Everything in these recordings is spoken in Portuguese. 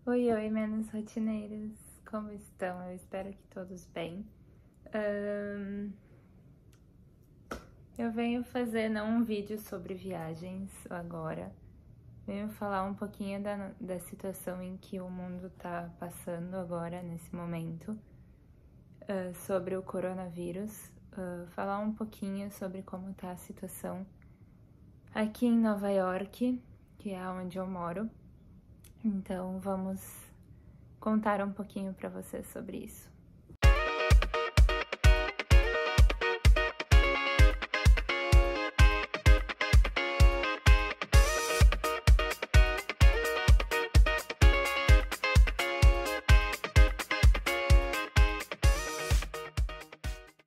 Oi, oi, menos rotineiros, como estão? Eu espero que todos bem. Eu venho fazer não um vídeo sobre viagens agora, venho falar um pouquinho da situação em que o mundo tá passando agora, nesse momento, sobre o coronavírus, falar um pouquinho sobre como tá a situação aqui em Nova York, que é onde eu moro. Então vamos contar um pouquinho para vocês sobre isso.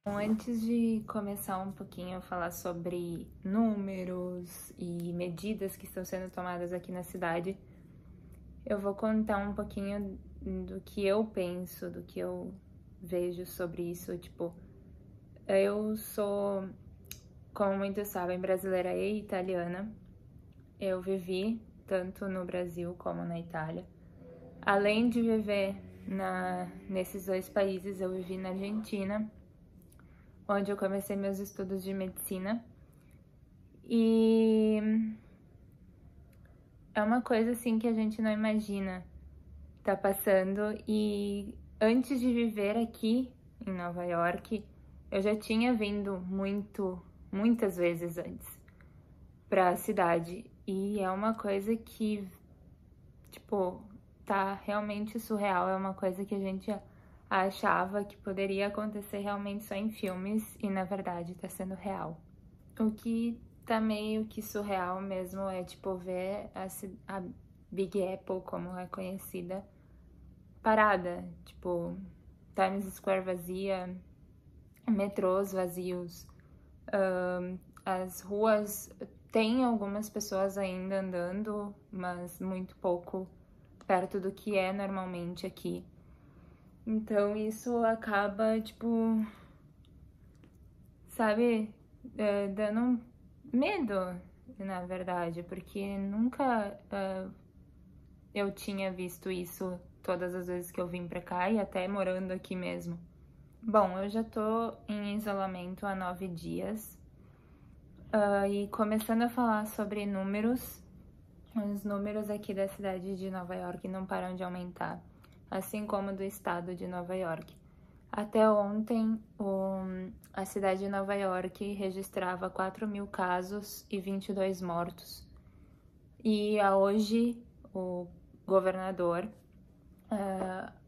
Antes de começar um pouquinho a falar sobre números e medidas que estão sendo tomadas aqui na cidade, eu vou contar um pouquinho do que eu penso, do que eu vejo sobre isso. Tipo, eu sou, como muitos sabem, brasileira e italiana. Eu vivi tanto no Brasil como na Itália. Além de viver nesses dois países, eu vivi na Argentina, onde eu comecei meus estudos de medicina. E é uma coisa assim que a gente não imagina tá passando. E antes de viver aqui em Nova York, eu já tinha vindo muitas vezes antes pra cidade. E é uma coisa que, tipo, tá realmente surreal. É uma coisa que a gente achava que poderia acontecer realmente só em filmes e na verdade tá sendo real. O que tá meio que surreal mesmo é tipo ver a Big Apple, como é conhecida, parada, tipo Times Square vazia, metrôs vazios, as ruas tem algumas pessoas ainda andando, mas muito pouco perto do que é normalmente aqui. Então isso acaba, tipo, sabe, dando um medo, na verdade, porque nunca eu tinha visto isso todas as vezes que eu vim pra cá e até morando aqui mesmo. Bom, eu já tô em isolamento há 9 dias e começando a falar sobre números, os números aqui da cidade de Nova York não param de aumentar, assim como do estado de Nova York. Até ontem, a cidade de Nova York registrava 4.000 casos e 22 mortos. E hoje, o governador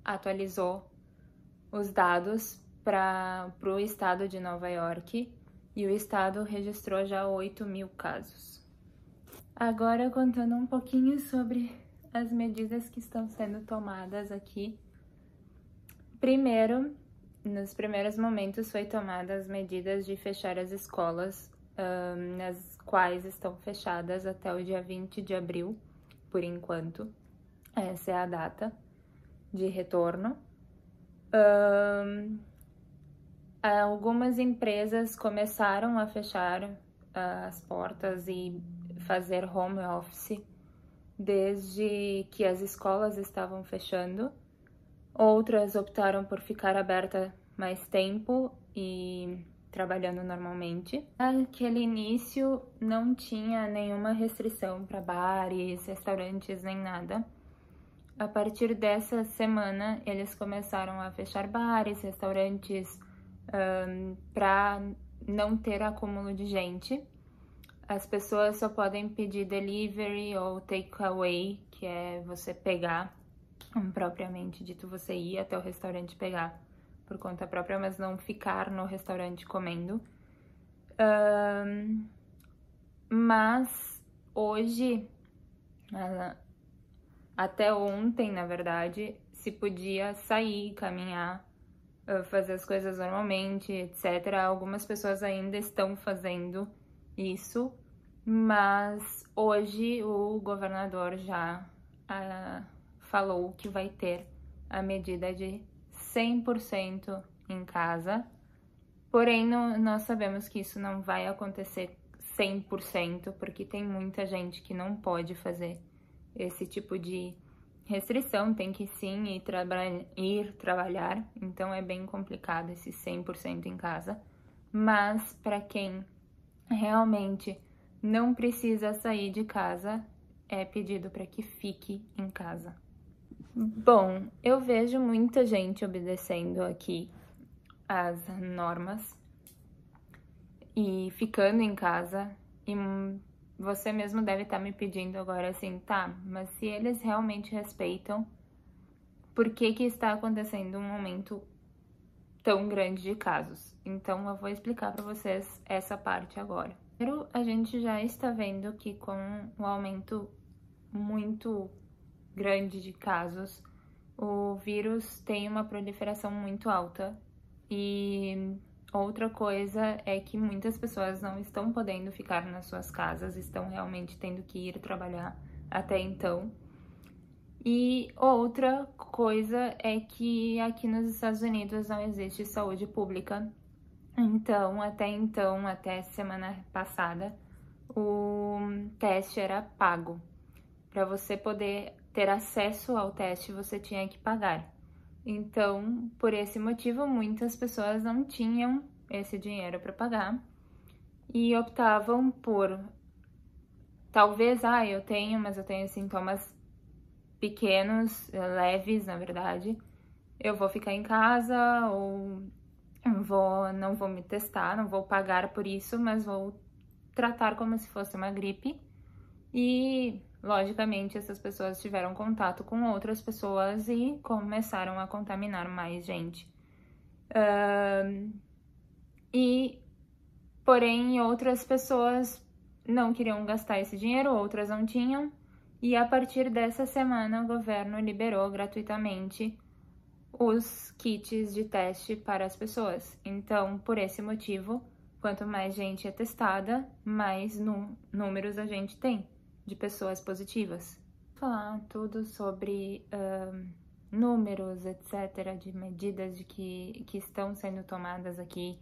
atualizou os dados para o estado de Nova York e o estado registrou já 8.000 casos. Agora, contando um pouquinho sobre as medidas que estão sendo tomadas aqui. Primeiro, nos primeiros momentos foi tomadas as medidas de fechar as escolas, nas quais estão fechadas até o dia 20 de abril, por enquanto. Essa é a data de retorno. Algumas empresas começaram a fechar as portas e fazer home office desde que as escolas estavam fechando. Outras optaram por ficar aberta mais tempo e trabalhando normalmente. Naquele início não tinha nenhuma restrição para bares, restaurantes, nem nada. A partir dessa semana, eles começaram a fechar bares, restaurantes, para não ter acúmulo de gente. As pessoas só podem pedir delivery ou takeaway, que é você pegar, propriamente dito, você ir até o restaurante pegar por conta própria, mas não ficar no restaurante comendo. Mas hoje, até ontem, na verdade, se podia sair, caminhar, fazer as coisas normalmente, etc. Algumas pessoas ainda estão fazendo isso, mas hoje o governador já falou que vai ter a medida de 100% em casa, porém nós sabemos que isso não vai acontecer 100%, porque tem muita gente que não pode fazer esse tipo de restrição, tem que sim ir trabalhar, então é bem complicado esse 100% em casa. Mas para quem realmente não precisa sair de casa, é pedido para que fique em casa. Bom, eu vejo muita gente obedecendo aqui as normas e ficando em casa, e você mesmo deve estar me pedindo agora assim, tá, mas se eles realmente respeitam, por que que está acontecendo um aumento tão grande de casos? Então eu vou explicar para vocês essa parte agora. Primeiro, a gente já está vendo que com um aumento muito grande de casos, o vírus tem uma proliferação muito alta. E outra coisa é que muitas pessoas não estão podendo ficar nas suas casas, estão realmente tendo que ir trabalhar até então. E outra coisa é que aqui nos Estados Unidos não existe saúde pública. Então, até semana passada, o teste era pago. Para você poder ter acesso ao teste, você tinha que pagar. Então, por esse motivo, muitas pessoas não tinham esse dinheiro para pagar e optavam por, talvez, eu tenho, mas eu tenho sintomas pequenos, leves, na verdade, eu vou ficar em casa ou não vou me testar, não vou pagar por isso, mas vou tratar como se fosse uma gripe. E, logicamente, essas pessoas tiveram contato com outras pessoas e começaram a contaminar mais gente. Porém, outras pessoas não queriam gastar esse dinheiro, outras não tinham. E a partir dessa semana, o governo liberou gratuitamente os kits de teste para as pessoas. Então, por esse motivo, quanto mais gente é testada, mais números a gente tem de pessoas positivas. Vou falar tudo sobre números, etc., de medidas que estão sendo tomadas aqui,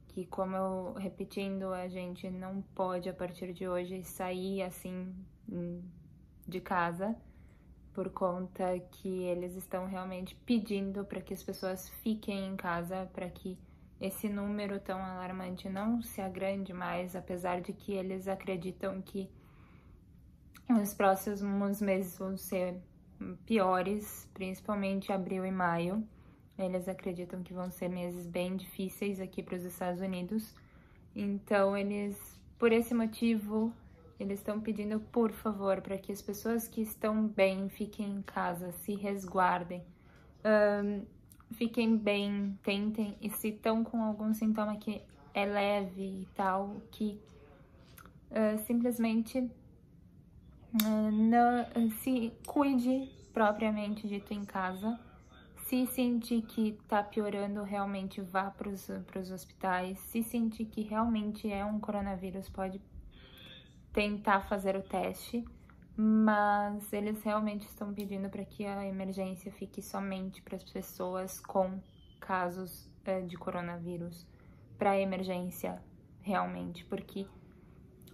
que, como eu repetindo, a gente não pode a partir de hoje sair assim de casa, por conta que eles estão realmente pedindo para que as pessoas fiquem em casa, para que esse número tão alarmante não se agrande mais, apesar de que eles acreditam que os próximos meses vão ser piores, principalmente abril e maio. Eles acreditam que vão ser meses bem difíceis aqui para os Estados Unidos. Então, por esse motivo, eles estão pedindo, por favor, para que as pessoas que estão bem fiquem em casa, se resguardem, fiquem bem, tentem, e se estão com algum sintoma que é leve e tal, que simplesmente se cuide propriamente dito em casa. Se sentir que tá piorando, realmente vá para os hospitais. Se sentir que realmente é um coronavírus, pode tentar fazer o teste, mas eles realmente estão pedindo para que a emergência fique somente para as pessoas com casos de coronavírus, para emergência realmente, porque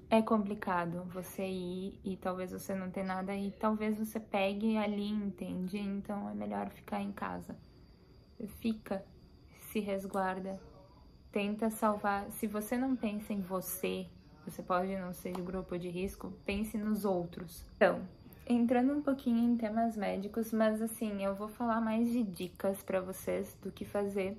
é complicado você ir e talvez você não tenha nada e talvez você pegue ali, entende? Então é melhor ficar em casa. Fica, se resguarda, tenta salvar. Se você não pensa em você pode não ser de grupo de risco, pense nos outros. Então, entrando um pouquinho em temas médicos, mas assim, eu vou falar mais de dicas para vocês do que fazer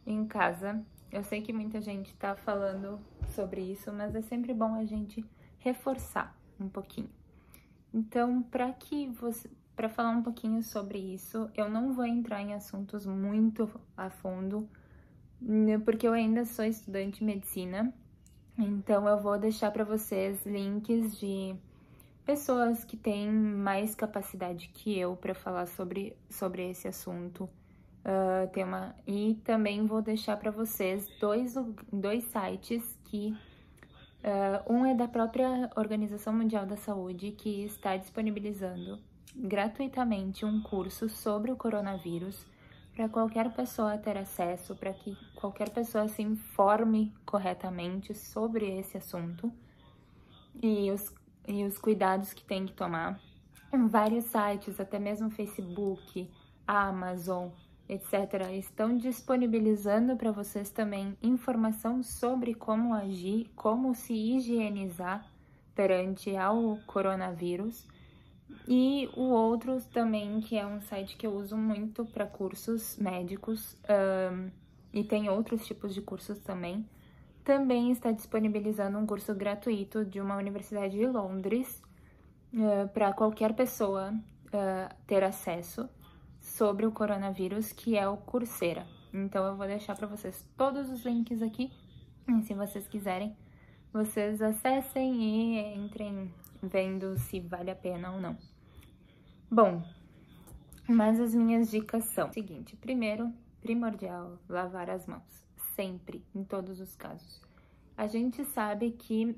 em casa. Eu sei que muita gente tá falando sobre isso, mas é sempre bom a gente reforçar um pouquinho. Então, para falar um pouquinho sobre isso, eu não vou entrar em assuntos muito a fundo, porque eu ainda sou estudante de medicina. Então, eu vou deixar para vocês links de pessoas que têm mais capacidade que eu para falar sobre esse assunto. E também vou deixar para vocês dois sites que um é da própria Organização Mundial da Saúde, que está disponibilizando gratuitamente um curso sobre o coronavírus para qualquer pessoa ter acesso, para que qualquer pessoa se informe corretamente sobre esse assunto e os cuidados que tem que tomar. Vários sites, até mesmo Facebook, Amazon, etc., estão disponibilizando para vocês também informação sobre como agir, como se higienizar perante ao coronavírus. E o outro também, que é um site que eu uso muito para cursos médicos, e tem outros tipos de cursos também está disponibilizando um curso gratuito de uma universidade de Londres, para qualquer pessoa ter acesso sobre o coronavírus, que é o Coursera. Então eu vou deixar para vocês todos os links aqui, e se vocês quiserem, vocês acessem e entrem vendo se vale a pena ou não. Bom, mas as minhas dicas são o seguinte: primeiro, primordial, lavar as mãos, sempre, em todos os casos. A gente sabe que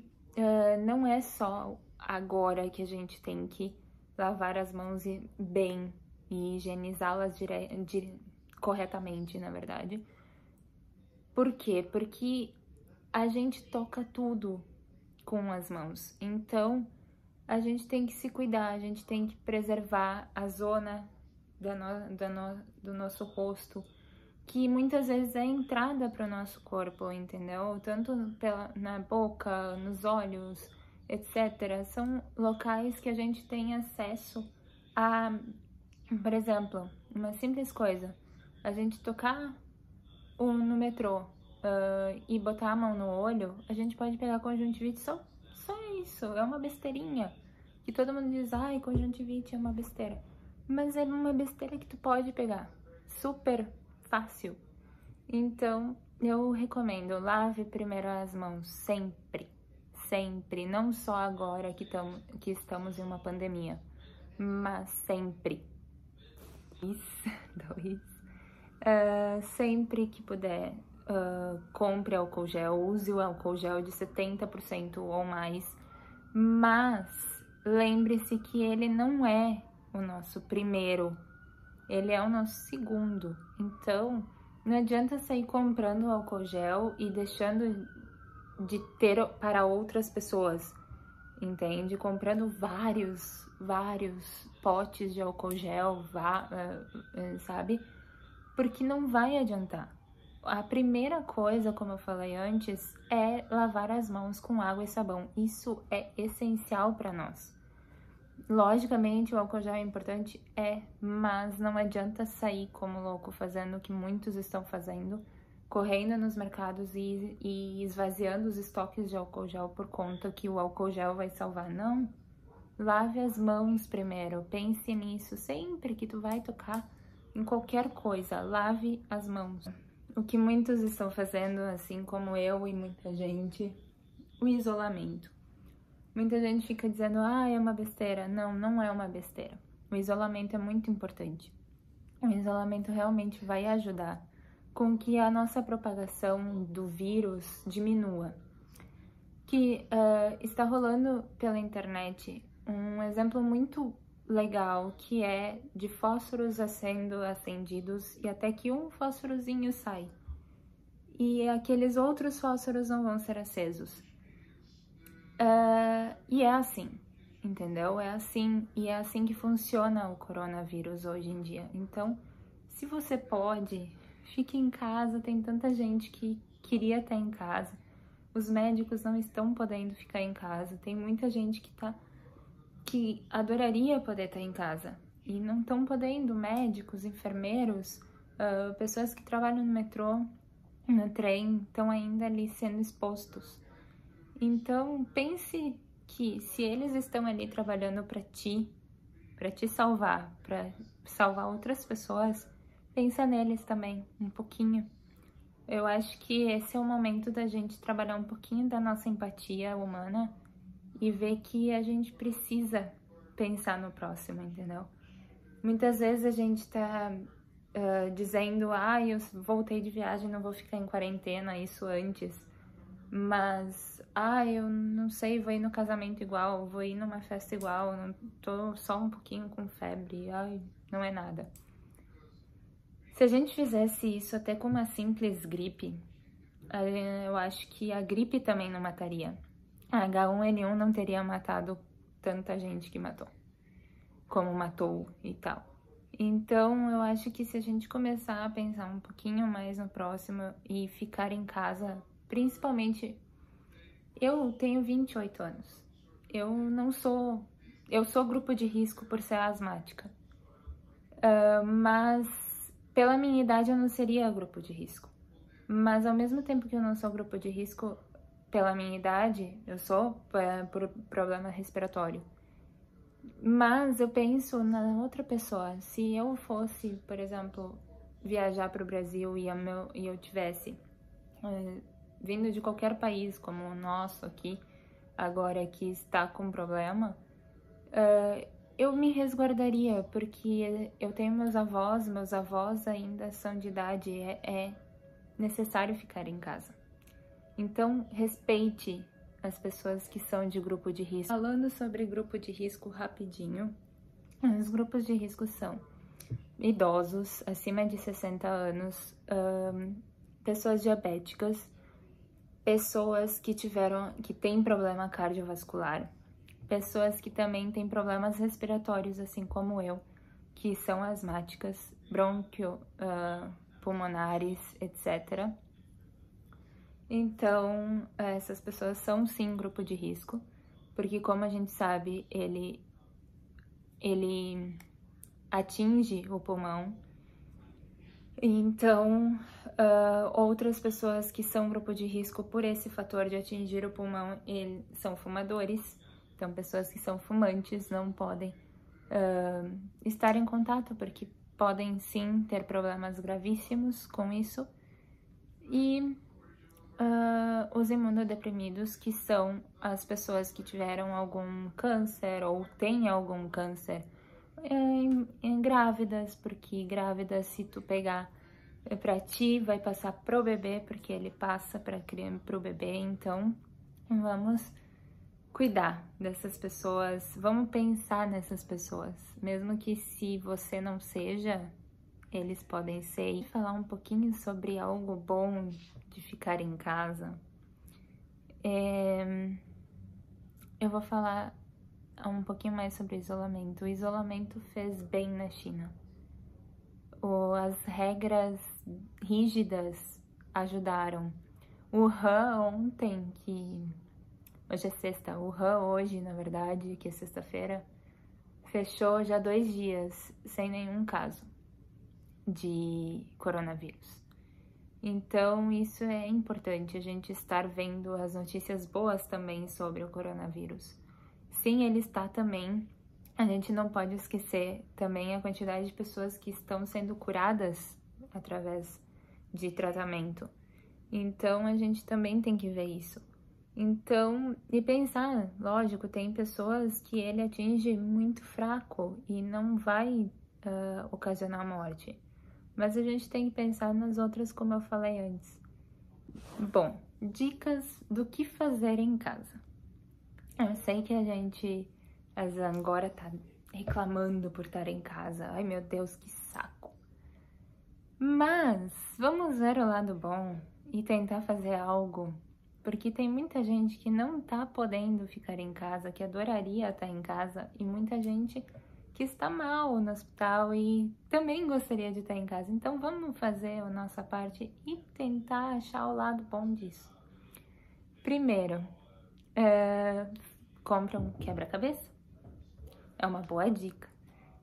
não é só agora que a gente tem que lavar as mãos bem e higienizá-las corretamente, na verdade. Por quê? Porque a gente toca tudo com as mãos. Então, a gente tem que se cuidar, a gente tem que preservar a zona do nosso rosto, que muitas vezes é a entrada para o nosso corpo, entendeu? Tanto na boca, nos olhos, etc. São locais que a gente tem acesso a, por exemplo, uma simples coisa, a gente tocar no metrô e botar a mão no olho, a gente pode pegar conjuntivite, só isso, é uma besteirinha. Que todo mundo diz, ai, conjuntivite é uma besteira. Mas é uma besteira que tu pode pegar, super fácil. Então, eu recomendo, lave primeiro as mãos, sempre, sempre. Não só agora que estamos em uma pandemia, mas sempre. Sempre que puder, compre álcool gel, use o álcool gel de 70% ou mais, mas lembre-se que ele não é o nosso primeiro, ele é o nosso segundo. Então, não adianta sair comprando álcool gel e deixando de ter para outras pessoas, entende? Comprando vários potes de álcool gel, sabe? Porque não vai adiantar. A primeira coisa, como eu falei antes, é lavar as mãos com água e sabão. Isso é essencial para nós. Logicamente, o álcool gel é importante, mas não adianta sair como louco fazendo o que muitos estão fazendo, correndo nos mercados e esvaziando os estoques de álcool gel por conta que o álcool gel vai salvar. Não, lave as mãos primeiro, pense nisso, sempre que tu vai tocar em qualquer coisa, lave as mãos. O que muitos estão fazendo, assim como eu e muita gente, o isolamento. Muita gente fica dizendo, é uma besteira. Não, não é uma besteira. O isolamento é muito importante. O isolamento realmente vai ajudar com que a nossa propagação do vírus diminua. Que está rolando pela internet um exemplo muito legal, que é de fósforos sendo acendidos e até que um fósforozinho sai. E aqueles outros fósforos não vão ser acesos. E é assim, entendeu? É assim, e é assim que funciona o coronavírus hoje em dia. Então, se você pode, fique em casa, tem tanta gente que queria estar em casa. Os médicos não estão podendo ficar em casa, tem muita gente que adoraria poder estar em casa e não estão podendo, médicos, enfermeiros, pessoas que trabalham no metrô, no trem, estão ainda ali sendo expostos. Então, pense que se eles estão ali trabalhando para te salvar, para salvar outras pessoas, pensa neles também, um pouquinho. Eu acho que esse é o momento da gente trabalhar um pouquinho da nossa empatia humana e ver que a gente precisa pensar no próximo, entendeu? Muitas vezes a gente tá dizendo, eu voltei de viagem, não vou ficar em quarentena, isso antes. Mas, eu não sei, vou ir no casamento igual, vou ir numa festa igual, não tô só um pouquinho com febre, não é nada. Se a gente fizesse isso até com uma simples gripe, eu acho que a gripe também não mataria. A H1N1 não teria matado tanta gente que matou. como matou e tal. Então, eu acho que se a gente começar a pensar um pouquinho mais no próximo e ficar em casa, principalmente, eu tenho 28 anos. Eu sou grupo de risco por ser asmática. Mas pela minha idade eu não seria grupo de risco. Mas ao mesmo tempo que eu não sou grupo de risco pela minha idade, eu sou por problema respiratório. Mas eu penso na outra pessoa. Se eu fosse, por exemplo, viajar para o Brasil e eu tivesse vindo de qualquer país como o nosso aqui, agora que está com problema, eu me resguardaria, porque eu tenho meus avós ainda são de idade, é necessário ficar em casa. Então, respeite as pessoas que são de grupo de risco. Falando sobre grupo de risco rapidinho, os grupos de risco são idosos, acima de 60 anos, pessoas diabéticas, pessoas que têm problema cardiovascular, pessoas que também têm problemas respiratórios, assim como eu, que são asmáticas, pulmonares, etc. Então, essas pessoas são sim grupo de risco, porque como a gente sabe, ele atinge o pulmão. Então, outras pessoas que são grupo de risco por esse fator de atingir o pulmão, são fumadores. Então, pessoas que são fumantes não podem estar em contato, porque podem sim ter problemas gravíssimos com isso. E os imunodeprimidos, que são as pessoas que tiveram algum câncer ou têm algum câncer, grávidas, porque grávidas, se tu pegar pra ti, vai passar pro bebê, porque ele passa pro bebê. Então, vamos cuidar dessas pessoas, vamos pensar nessas pessoas, mesmo que se você não seja, eles podem ser. E falar um pouquinho sobre algo bom de ficar em casa. Eu vou falar um pouquinho mais sobre isolamento. O isolamento fez bem na China. As regras rígidas ajudaram. O Han ontem, hoje é sexta, o Han hoje, na verdade, que é sexta-feira, fechou já 2 dias sem nenhum caso de coronavírus. Então, isso é importante, a gente estar vendo as notícias boas também sobre o coronavírus. Sim, ele está também, a gente não pode esquecer também a quantidade de pessoas que estão sendo curadas através de tratamento. Então, a gente também tem que ver isso. Então, e pensar, lógico, tem pessoas que ele atinge muito fraco e não vai ocasionar morte. Mas a gente tem que pensar nas outras, como eu falei antes. Bom, dicas do que fazer em casa. Eu sei que a gente agora tá reclamando por estar em casa. Ai, meu Deus, que saco. Mas vamos ver o lado bom e tentar fazer algo. Porque tem muita gente que não tá podendo ficar em casa, que adoraria estar em casa, e muita gente que está mal no hospital e também gostaria de estar em casa. Então vamos fazer a nossa parte e tentar achar o lado bom disso. Primeiro, compra um quebra-cabeça. É uma boa dica.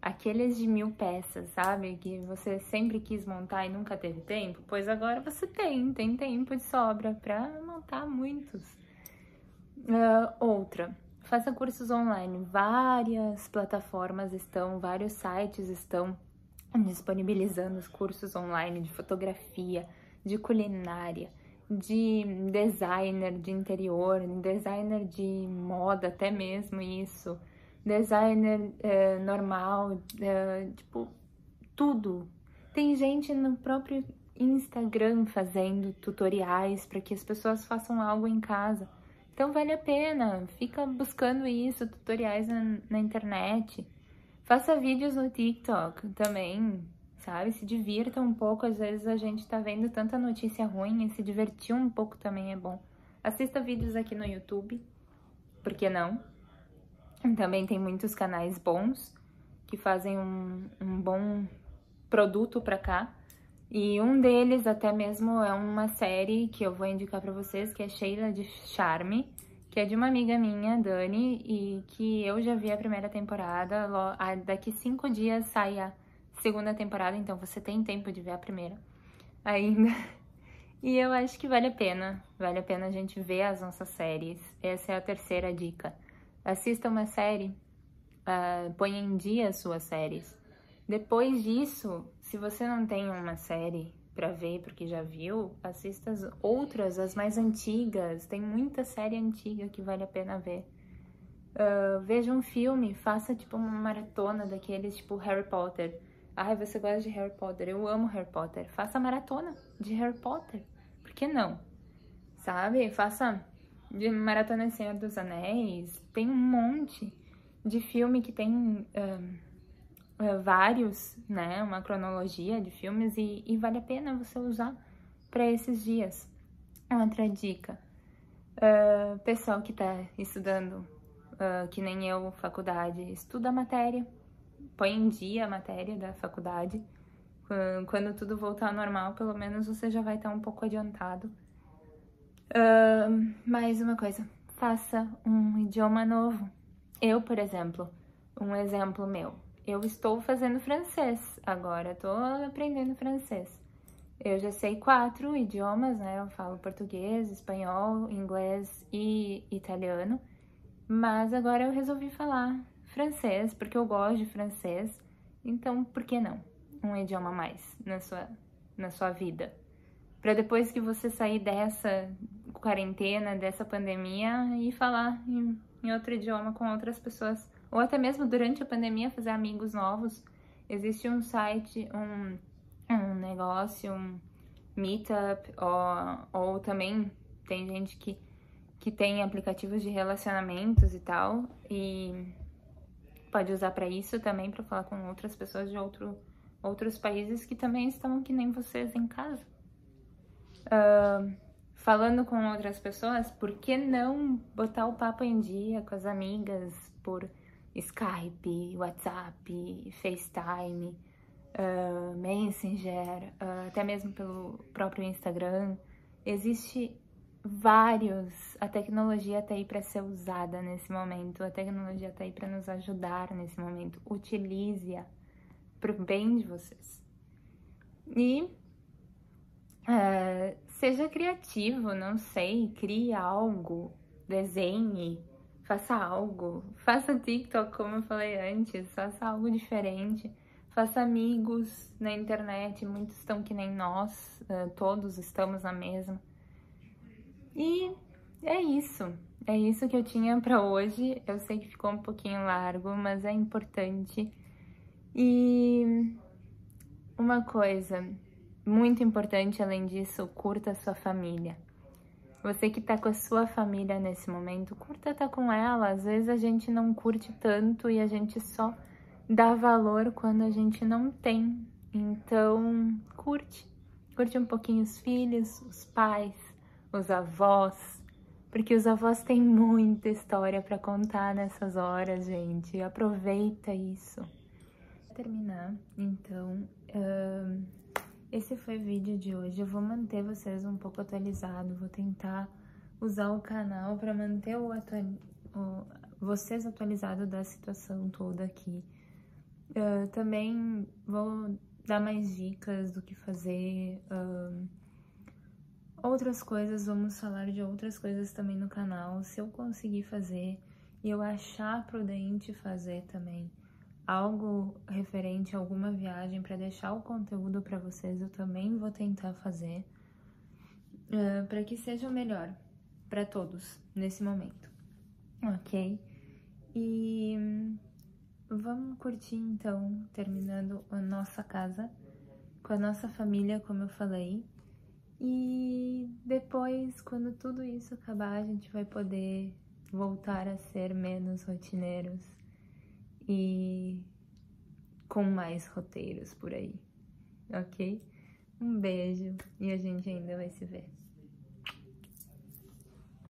Aqueles de 1000 peças, sabe? Que você sempre quis montar e nunca teve tempo. Pois agora você tem tempo de sobra para montar muitos. Outra. Faça cursos online, várias plataformas vários sites estão disponibilizando os cursos online de fotografia, de culinária, de designer de interior, designer de moda, até mesmo isso, designer normal, tipo, tudo. Tem gente no próprio Instagram fazendo tutoriais para que as pessoas façam algo em casa. Então vale a pena, fica buscando isso, tutoriais na internet. Faça vídeos no TikTok também, sabe? Se divirta um pouco, às vezes a gente tá vendo tanta notícia ruim e se divertir um pouco também é bom. Assista vídeos aqui no YouTube, por que não? Também tem muitos canais bons. que fazem um bom produto pra cá. E um deles até mesmo é uma série que eu vou indicar pra vocês, que é Sheila de Charme, que é de uma amiga minha, Dani, e que eu já vi a primeira temporada. Daqui 5 dias sai a segunda temporada, então você tem tempo de ver a primeira ainda. E eu acho que vale a gente ver as nossas séries. Essa é a terceira dica. Assista uma série, põe em dia as suas séries. Depois disso, se você não tem uma série pra ver porque já viu, assista as outras, as mais antigas. Tem muita série antiga que vale a pena ver. Veja um filme, faça tipo uma maratona daqueles tipo Harry Potter. Ai, você gosta de Harry Potter? Eu amo Harry Potter. Faça maratona de Harry Potter. Por que não? Sabe? Faça de maratona Senhor dos Anéis. Tem um monte de filme que tem vários, né? Uma cronologia de filmes e vale a pena você usar para esses dias. Outra dica. Pessoal que tá estudando, que nem eu, faculdade, estuda a matéria. Põe em dia a matéria da faculdade. Quando tudo voltar ao normal, pelo menos você já vai estar um pouco adiantado. Mais uma coisa, faça um idioma novo. Eu, por exemplo, um exemplo meu, eu estou fazendo francês agora, estou aprendendo francês. Eu já sei 4 idiomas, né? Eu falo português, espanhol, inglês e italiano. Mas agora eu resolvi falar francês, porque eu gosto de francês. Então, por que não? Um idioma a mais na sua vida. Para depois que você sair dessa quarentena, dessa pandemia, e falar em outro idioma com outras pessoas. Ou até mesmo durante a pandemia fazer amigos novos. Existe um site, um negócio, um meetup, ou também tem gente que tem aplicativos de relacionamentos e tal, e pode usar para isso também, para falar com outras pessoas de outros países que também estão que nem vocês em casa. Falando com outras pessoas, por que não botar o papo em dia com as amigas por Skype, WhatsApp, FaceTime, Messenger, até mesmo pelo próprio Instagram? Existe vários. A tecnologia tá aí para ser usada nesse momento. A tecnologia tá aí para nos ajudar nesse momento. Utilize-a pro bem de vocês. E seja criativo, não sei, crie algo, desenhe, faça algo, faça TikTok, como eu falei antes, faça algo diferente, faça amigos na internet, muitos estão que nem nós, todos estamos na mesma. E é isso que eu tinha pra hoje. Eu sei que ficou um pouquinho largo, mas é importante. E uma coisa muito importante, além disso, curta a sua família. Você que tá com a sua família nesse momento, curta estar com ela. Às vezes a gente não curte tanto e a gente só dá valor quando a gente não tem. Então, curte um pouquinho os filhos, os pais, os avós, porque os avós têm muita história para contar nessas horas, gente. Aproveita isso. Pra terminar, então, esse foi o vídeo de hoje. Eu vou manter vocês um pouco atualizados, vou tentar usar o canal para manter vocês atualizados da situação toda aqui. Também vou dar mais dicas do que fazer, outras coisas, vamos falar de outras coisas também no canal, se eu conseguir fazer e eu achar prudente fazer também algo referente a alguma viagem para deixar o conteúdo para vocês, eu também vou tentar fazer, para que seja o melhor para todos nesse momento, ok? E vamos curtir então, terminando a nossa casa, com a nossa família, como eu falei. E depois, quando tudo isso acabar, a gente vai poder voltar a ser menos rotineiros e com mais roteiros por aí, ok? Um beijo e a gente ainda vai se ver.